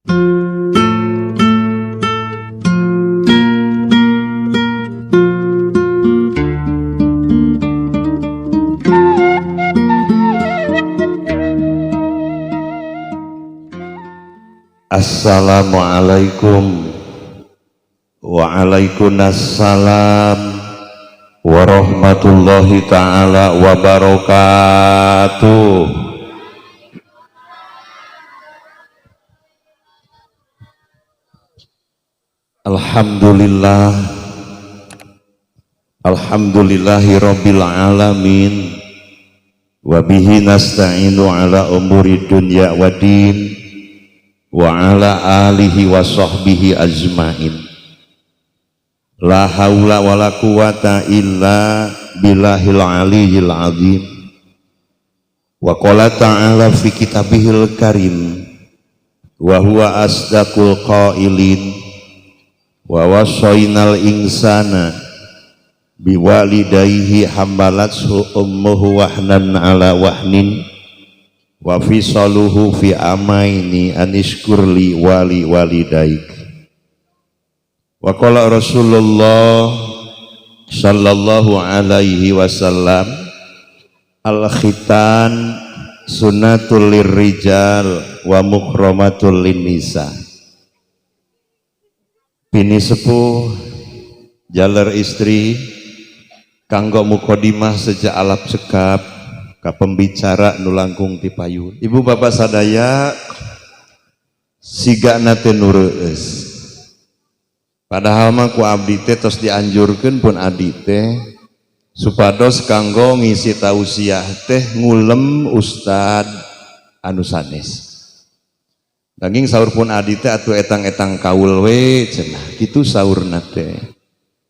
Assalamualaikum waalaikumsalam warahmatullahi ta'ala wabarakatuh. Alhamdulillah, alhamdulillahi rabbil alamin, wabihi nasta'inu ala umuri dunya waddin, wa ala alihi wa sahbihi ajmain. La haula wa la quwata illa billahil aliyyil azim. Wa qala ta'ala fi kitabihil karim, wa huwa asdaqul qailin, wa wasainal insana biwalidayhi hambalathu ummuhu wahnan ala wahnin wa fisaluhu fi amaini anishkurli wali walidaik. Wa qala Rasulullah sallallahu alaihi wasallam, al khitan sunnatul lirrijal wa mukramatul linnisa. Bini sepuh jaler istri kanggo mukodimah sejak alap cekap ka pembicara nu langkung ti payun. Ibu bapak sadaya sigana teh nu reueus. Padahal mah ku abdi teh tos dianjurkeun pun abdi teh supados kanggo ngisi tausiah teh ngulem ustad anu sanes. Daging saur pun abdi teh atuh etang-etang kaul we cenah kitu saurna teh.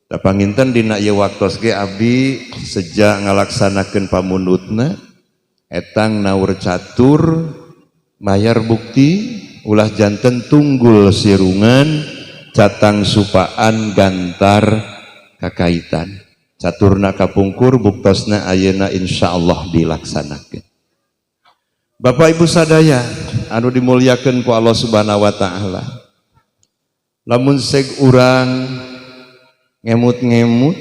Da panginten dina ieu waktos ge abdi sejak ngalaksanakeun pamundutna etang naur catur mayar bukti ulah janten tunggul sirungan catang supaan gantar kakaitan caturna kapungkur buktosna ayeuna insyaallah dilaksanakeun. Bapak Ibu sadaya anu dimuliakeun ku Allah Subhanahu wa taala, lamun seg urang ngemut-ngemut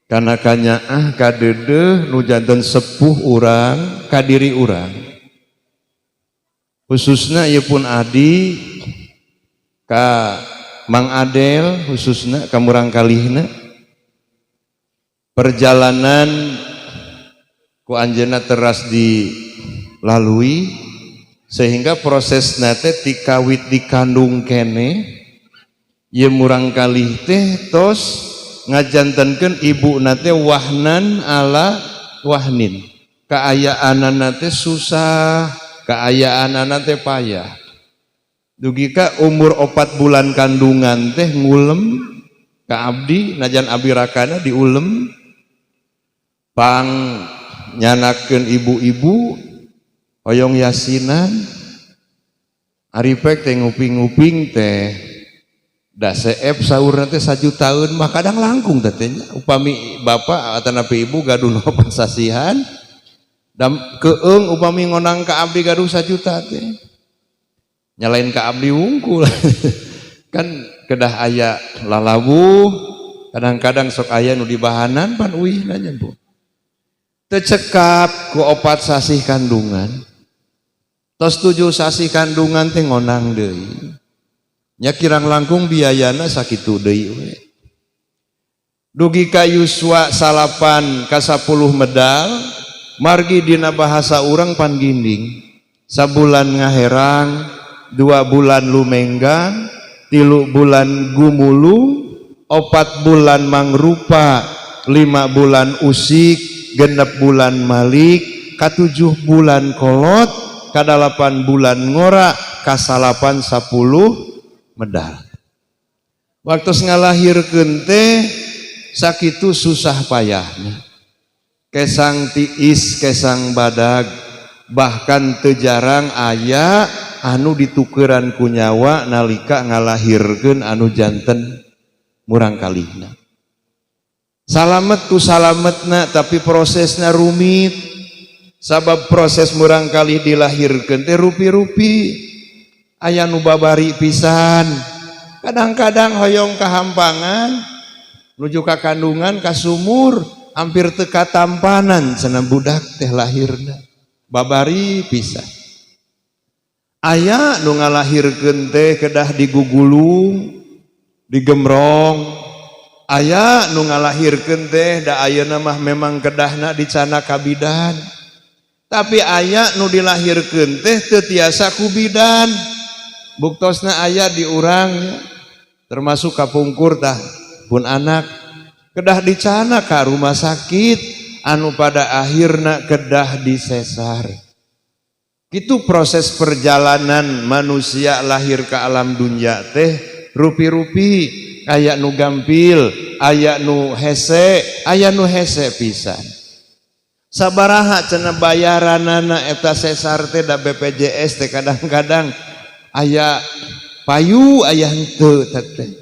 kana kanyaah kadeudeung nu janten sepuh urang ka diri urang, khususna ieu pun adi ka Mang Adel, khususna ka murang kalihna perjalanan ku anjeunna teras dilalui sehingga prosesna teh ti kawit dikandung kene ieu murang kalih teh tos ngajantenkeun ibuna teh wahnan ala wahnin, kaayaanana teh susah, kaayaanana teh payah. Dugi ka umur 4 bulan kandungan teh ngulem ka abdi najan abdi rakana diulem pang nyanakeun ibu-ibu hoyong yasinan aripek teh nguping-nguping teh da seep saurna teh 1 jutaan mah kadang langkung teh upami bapak atanapi ibu gaduh nopan sasihan dan keung upami ngonang ka abdi gaduh 1 juta teh nyalain ka abdi wungkul kan kedah aya lalabuh kadang-kadang sok aya nu dibahanan pan uih nanya bu teu cekap ku 4 sasih kandungan tos 7 sasih kandungan teh ngonang deui nya kirang langkung biayana sakitu deui we dugi ka yuswa salapan ka 10 medal margi dina bahasa urang pan ginding sabulan ngaherang 2 bulan lumenggang 3 bulan gumulung 4 bulan mangrupa 5 bulan usik 6 bulan malik ka 7 bulan kolot ka 8 bulan ngora ka 8 10 medal. Waktu ngalahirkeun teh sakitu susah payahna kesang tiis kesang badag bahkan teu jarang aya anu ditukeran ku nyawa nalika ngalahirkeun anu janten murang kalihna. Salamet tu salametna tapi prosesna rumit sabab proses murang kalih dilahirkeun teh rupi-rupi aya nu babari pisan, kadang-kadang hoyong kahampangan nuju ka kandungan ka sumur hampir teka tampanan cenah budak teh lahirna babari pisan. Aya nu ngalahirkeun teh kedah digugulung digemrong, aya nu ngalahirkeun teh da ayeuna mah memang kedahna dicana kabidan, tapi aya nu dilahirkeun teh teu tiasa ku bidan. Buktosna aya di urang termasuk kapungkur tah pun anak kedah dicana ka rumah sakit anu pada akhirna kedah disesar. Itu proses perjalanan manusia lahir ke alam dunia teh rupi-rupi, aya nu gampil, aya nu hese, aya nu hese pisan. Sabaraha cenah bayaranana eta sesar teh da BPJS teh kadang-kadang aya payu aya henteu teh.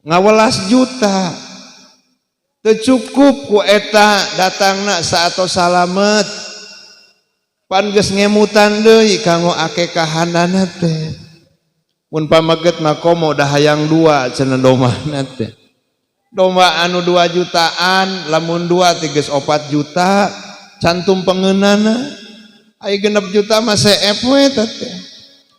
Ngawelas juta. Teu cukup ku eta datangna saatos salamet. Pan geus ngemutan deui kanggo akekahanana teh. Mun pamaget mah komo da hayang 2 cenah domana teh. Domba anu 2 jutaan, lamun 2 teh geus 4 juta, cantum pengeunana. Ai 6 juta mah seep we teh.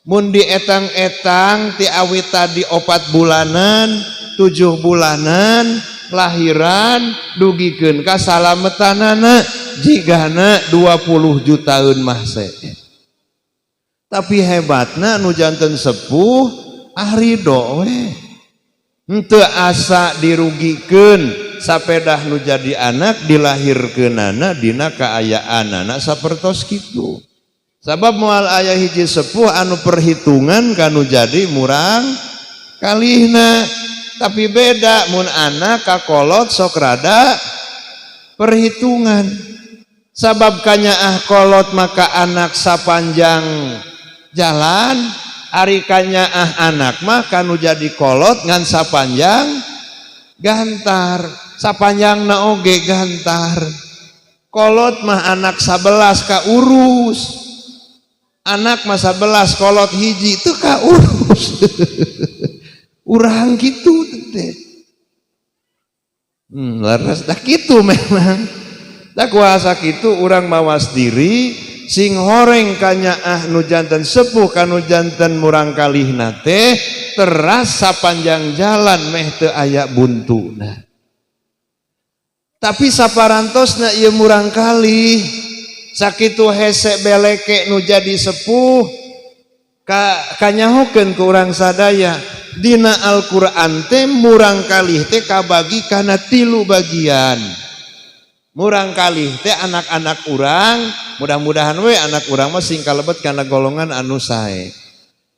Mun dietang-etang ti awit tadi 4 bulanan, 7 bulanan, lahiran dugikeun ka salametanana jigana 20 jutaan mah tapi hebatna nu janten sepuh arido we henteu asa dirugikeun sapedah nu jadi anak dilahirkeunana dina kaayaanana sapertos kitu. Sabab moal aya hiji sepuh anu perhitungan kanu jadi murang kalihna. Tapi beda mun anak kakolot sok rada perhitungan. Sabab kanyaah kolot maka anak sapanjang jalan, ari kanyaah anak mah kanu jadi kolot ngan sapanjang gantar, sapanjangna oge gantar. Kolot mah anak 11 ka urus. Anak mah 11 kolot hiji teu ka urus. Urang gitu teh. Laras dah gitu memang. Da kuasa kitu urang mawas diri sing horeng kanyaah nu janten sepuh kanu janten murang kalihna teh teras sapanjang jalan meh teu aya buntuna. Tapi saparantosna ieu murang kalih sakitu hese beleke nu jadi sepuh kanyahokeun ku urang sadaya. Dina Al-Quran teh murang kalih teh kabagi kana 3 bagian. Murang kalih teh anak-anak urang, mudah-mudahan we anak urang mah sing kalebet kana golongan anu sae.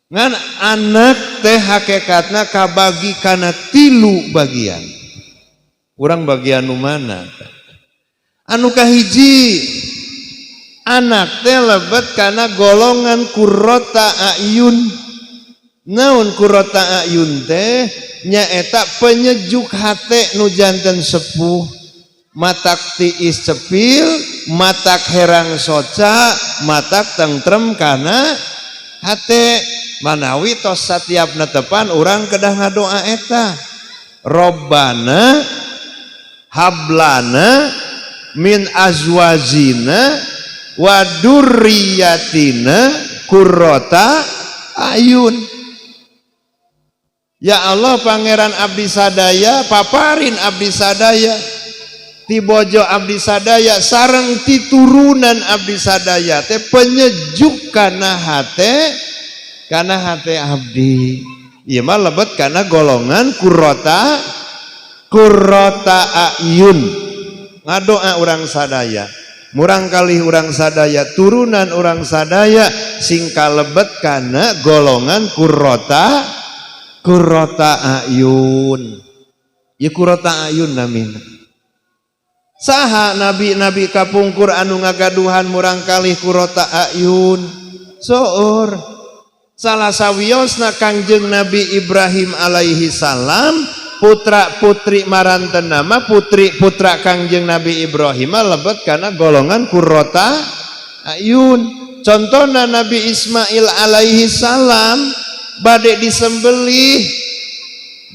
Ngan anak teh hakikatna kabagi kana 3 bagian. Urang bagian nu mana? Anu kahiji anak teh lebet kana golongan qurrata ayun. Naon qurrata ayun teh nyaeta penyejuk hate nu janten sepuh, matak tiis cepil, matak herang soca, matak tentrem kana hate. Manawi tos satiap netepan urang kedah ngadoa eta Robbana hablana min azwajina wa dzurriyyatina qurrata ayun. Ya Allah pangeran abdi sadaya paparin abdi sadaya ti bojo abdi sadaya sareng ti turunan abdi sadaya teh penyejuk kana hate abdi. Ieu mah lebet kana golongan qurrata ayun. Ngadoa urang sadaya murang kalih urang sadaya turunan urang sadaya sing kalebet kana golongan qurrata ayun. Ya qurrata ayun namina. Saha nabi-nabi kapungkur anu ngagaduhan murang kalih qurrata ayun? Soor. Salah sawiosna Kangjeng Nabi Ibrahim alaihi salam, putra putri maranten nama putri putra Kangjeng Nabi Ibrahim lebet kana golongan qurrata ayun. Contohna Nabi Ismail alaihi salam bade disembelih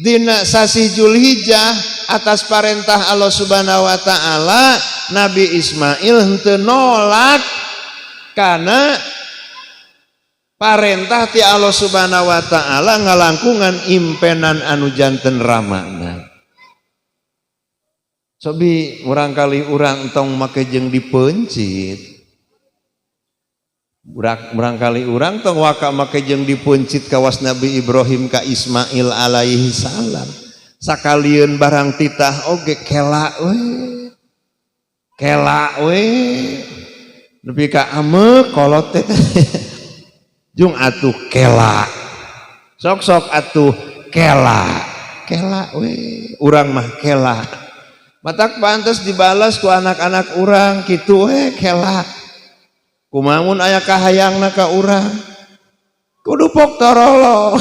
dina sasi Julhijjah atas perintah Allah Subhanahu wa taala. Nabi Ismail henteu nolak karena parentah ti Allah Subhanahu wa taala ngalangkungan impenan anu janten ramana. Sobi urang kali urang tong make jeung dipencit. Urang kali urang tong waka make jeung dipencit kawas Nabi Ibrahim ka Ismail alaihi salam. Sakalieun barang titah oge kela we. Kela we. Nepi ka ame kolot teh. Jung atuh kela. Sok-sok atuh kela. Kela we. Urang mah kela. Matak pantes dibalas ku anak-anak urang kitu we kela. Kumamun aya kahayangna ka urang. Kudu pok torolo.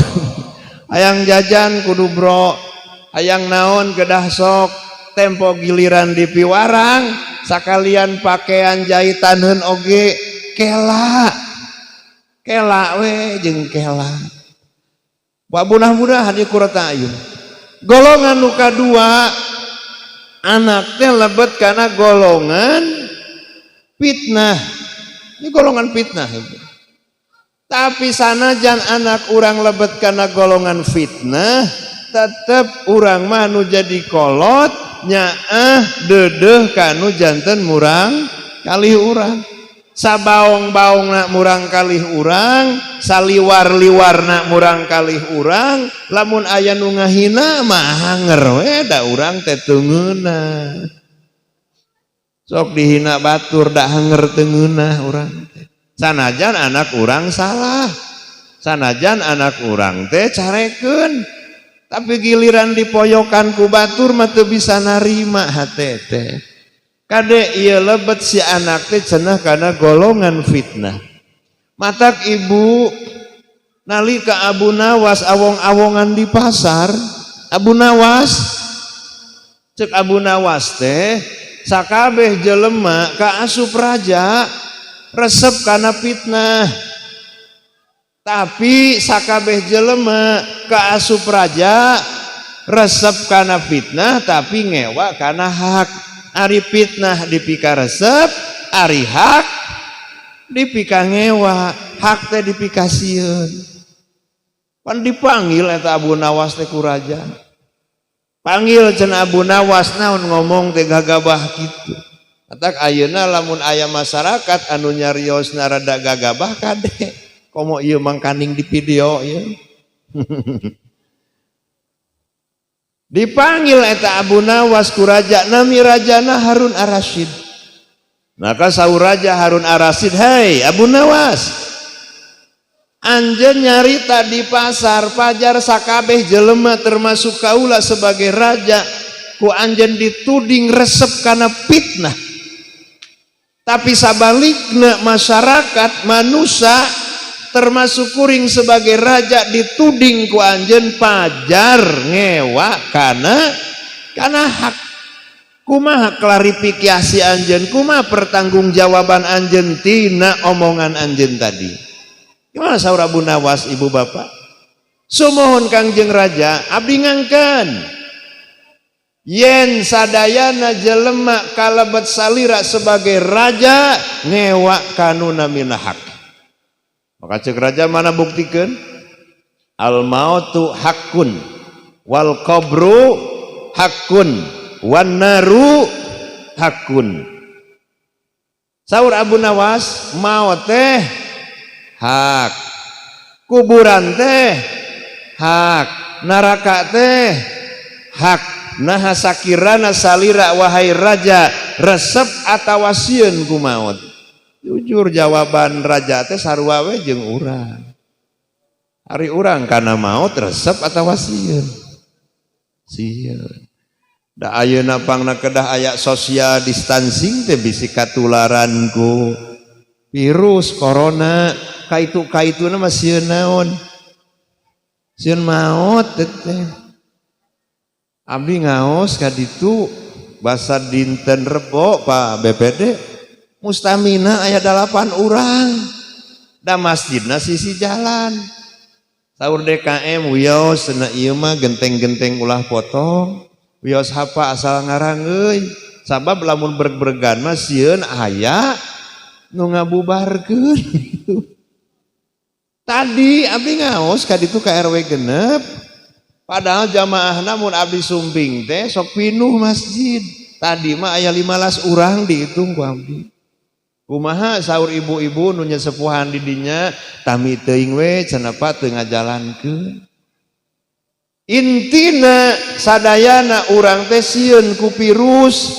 Hayang jajan kudu bro. Hayang naon kedah sok. Tempo giliran di piwarang. Sakalian pakaian jahitanheun oge kela. Kela we jeung kela. Babunah-bunah di kurata ayun. Golongan nu kadua anak teh lebet kana golongan fitnah. Ini golongan fitnah. Tapi sanajan anak urang lebet kana golongan fitnah, tetep urang mah nu jadi kolot nyaah dedeh kanu janten murang kalih urang. Sabaong-baongna murang kalih urang, saliwar-liwarna murang kalih urang, lamun aya nu ngahina mah hanger we da urang teh teungeuna. Sok dihina batur da hanger teungeunah urang teh. Sanajan anak urang salah. Sanajan anak urang teh carekeun. Tapi giliran dipoyokan ku batur mah teu bisa narima hate teh. Kade ieu lebet si anak teh cenah kana golongan fitnah. Matak ibu nalika Abu Nawas awong-awongan di pasar, Abu Nawas cek Abu Nawas teh sakabeh jelema ka asup raja resep kana fitnah. Tapi sakabeh jelema ka asup raja resep kana fitnah tapi ngewa kana hak. Ari fitnah dipika resep, ari hak dipika ngewa, hak teh dipika sieun. Pan dipanggil eta Abu Nawas teh ku raja. Panggil cenah Abu Nawas naon ngomong teh gagabah kitu. Atak ayeuna lamun aya masyarakat anu nyariosna rada gagabah kade. Komo ieu mangkaning di video ieu. Dipanggil eta Abu Nawas ku raja, nami rajana Harun Ar-Rasyid. Maka saur raja Harun Ar-Rasyid, "Hei Abu Nawas, anjeun nyarita di pasar pajar sakabeh jelema termasuk kaula sebagai raja ku anjeun dituding resep kana fitnah. Tapi sabalikna masyarakat manusia termasuk kuring sebagai raja dituding ku anjeun pajar ngewa kana hak. Kumaha klarifikasi anjeun, kumaha pertanggungjawaban anjeun tina omongan anjeun tadi?" Gimana saur Abu Nawas ibu bapak? Sumohon Kangjeng Raja, abdi ngangkeun. Yen sadayana jelema kalebet salira sebagai raja ngewa kanu namina hak. Maka cek raja mana buktikeun? Al mautu hakun wal qabru hakun wan naru hakun. Saur Abu Nawas, maut teh hak, kuburan teh hak, neraka teh hak. Nah sakirana salira wahai raja resep atawa sieun ku maut. Jujur jawaban raja teh sarua we jeung urang. Ari urang kana maut resep atawa sieun? Sieun. Da ayeuna pangna kedah aya social distancing teh bisi katularan ku virus corona. Kaitu-kaituna mah sieun naon? Sieun maut teh. Abdi ngaos ka ditu basa dinten Rebo Pak BPD mustamina aya 8 urang da masjidna sisi jalan Saur DKM wios cenah ieu mah genteng-genteng ulah potong, wios hapa asal ngarangeun. Sabab lamun berg-bergan mah sieun aya nu ngabubarkeun. Tadi abdi ngaos ka ditu ka RW genep. Padahal jamaahna mun abdi sumping teh sok pinuh masjid. Tadi mah aya 15 urang dihitung ku abdi. Kumaha saur ibu-ibu nu nyesepuhan di dinya tami teuing we cenah pa teu ngajalankeun. Intina sadayana urang teh sieun ku virus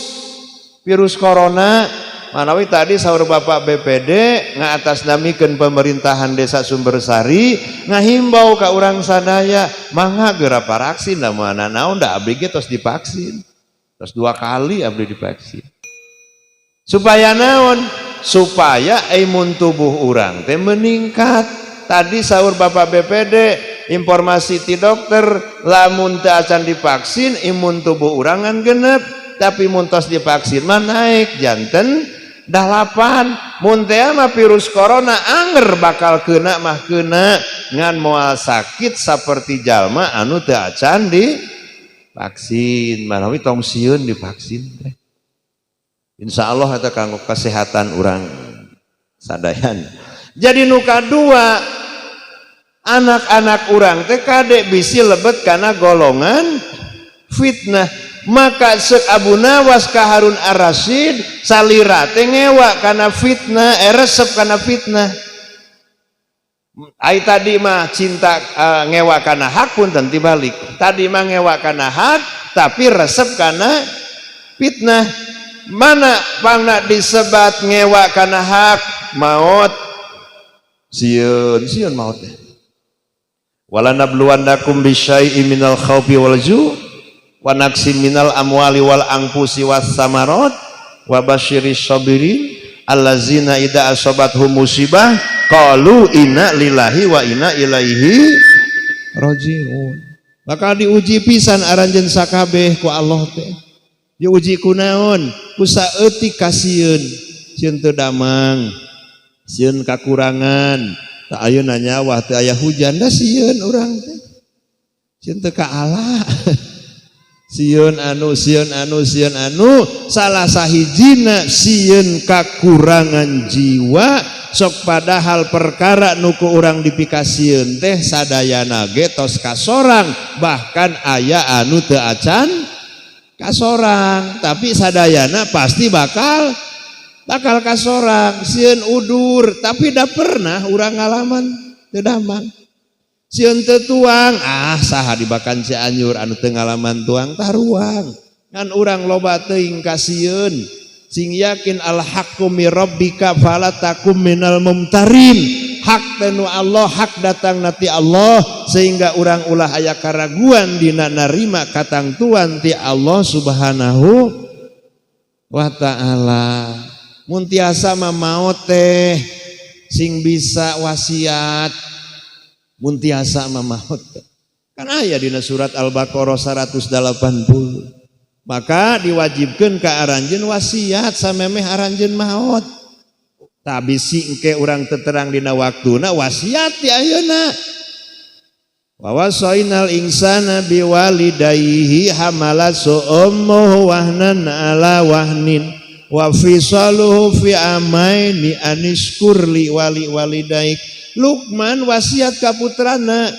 corona. Manawi tadi saur Bapak BPD ngaatasnamikeun pemerintahan Desa Sumbersari ngahimbau ka urang sadaya mangga geura paraksin da moana naon da abdi ge tos divaksin. Tos 2 kali abdi divaksin. Supaya naon? Supaya imun tubuh urang teh meningkat. Tadi saur Bapak BPD informasi ti dokter lamun teu acan divaksin imun tubuh urang ngan genep, tapi mun tos divaksin mah naik janten 8. Mun teh mah virus corona anger bakal keuna mah keuna ngan moal sakit saperti jalma anu teu acan divaksin. Manawi tong sieun divaksin teh. Insyaallah eta kanggo kesehatan urang sadayan. Jadi nu kadua anak-anak urang teh kade bisi lebet kana golongan fitnah. Maka Syekh Abu Nawas ka Harun Ar-Rasyid salira teh ngewa kana fitnah, resep kana fitnah. Ai tadi mah cinta ngewa kana hak pun tentu balik. Tadi mah ngewa kana hak tapi resep kana fitnah. Mana pangna disebat ngewa kana hak maut sieun maut teh. Wala nabluwannakum bisyai'in minal khaufi wal ju' wa naqsin minal amwali wal anfusi was samarat wa basyiris sabirin allazina idza asabathum musibah qalu inna lillahi wa inna ilaihi rajiun. Bakal diuji pisan aranjeun sakabeh ku Allah teh. Diuji kunaon? Ku saeutik kasieun, sieun teu damang, sieun kakurangan, teu ayeuna nyawa teu aya hujan da sieun urang teh. Sieun teu kaala. Sieun anu salah sahijina sieun kakurangan jiwa sok padahal perkara nu ku urang dipikasieun teh sadayana ge tos kasorang, bahkan aya anu teu acan kasorang tapi sadayana pasti bakal kasorang. Sieun udur tapi da pernah urang ngalaman teu damang. Sieun teu tuang, saha di Bakan Cianjur anu teu ngalaman tuang taruang. Ngan urang loba teuing ka sieun. Sing yakin al haqqu mir rabbika fala takum minal mumtarin. Hak tenu Allah, hak datang nati Allah, sehingga urang ulah aya karaguan dina narima katangtuan ti Allah Subhanahu wa taala. Mun tiasa mah maot teh sing bisa wasiat. Mun tiasa mah maot kan aya dina surat Al-Baqarah 180. Maka diwajibkeun ka aranjeun wasiat samemeh aranjeun maot. Tabisi engke urang teterang dina waktuna wasiat ti ayeuna. Wa wasainal insana biwalidayhi hamalatsu ummuhu wahnan ala wahnin wa fisaluhu fi amaini anishkurli walidaik. Luqman wasiat ka putrana.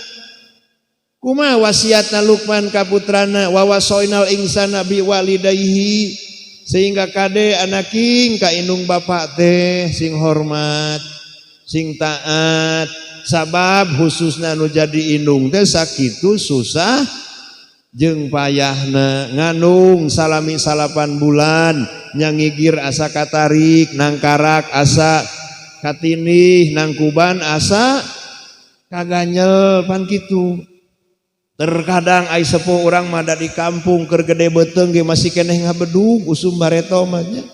Kumaha wasiatna Luqman ka putrana? Wa wasainal insana biwalidayhi, sehingga kade anaking ka indung bapak teh sing hormat, sing taat. Sabab khususna nu jadi indung teh sakitu susah jeung payahna. Ngandung salami 8 bulan nyangigir asa katarik, nangkarak asa katinih, nangkuban asa kaganyel pan kitu. Terkadang ai sepuh urang mah di kampung keur gede beuteung ge masih keneh ngabedug usum bareto mah nya.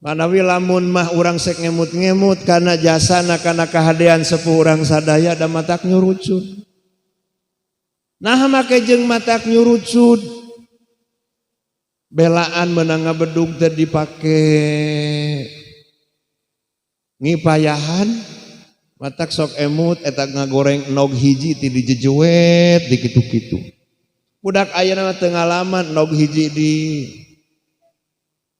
Manawi lamun mah urang sek ngemut-ngemut kana jasana kana kahadean sepuh urang sadaya da matak nyurucud. Nah make jeung matak nyurucud. Belaan meunang ngabedug teh dipake ngipayahan matak sok emut eta ngagoreng nog hiji ti dijejewet di kitu-kitu. Budak ayeuna teu ngalaman nog hiji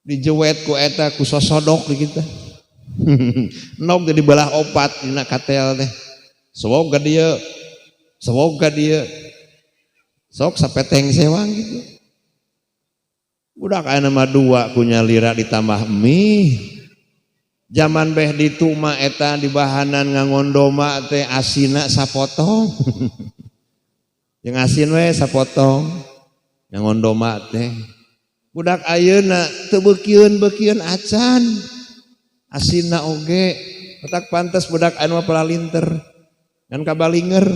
dijewet ku eta ku sosodok di kita. Nog jadi belah opat dina katel teh. Semoga dia sok sapeteng sewang gitu. Budak ayeuna mah dua ku nyalira ditambah mie. Zaman beh ditu mah eta di bahanan ngangondoma teh asina sapotong. Yang asin we sapotong. Ngangondoma teh. Budak ayeuna teu beukieun acan. Asinna oge. Otak pantes budak anu palalinter. Dan kabalinger.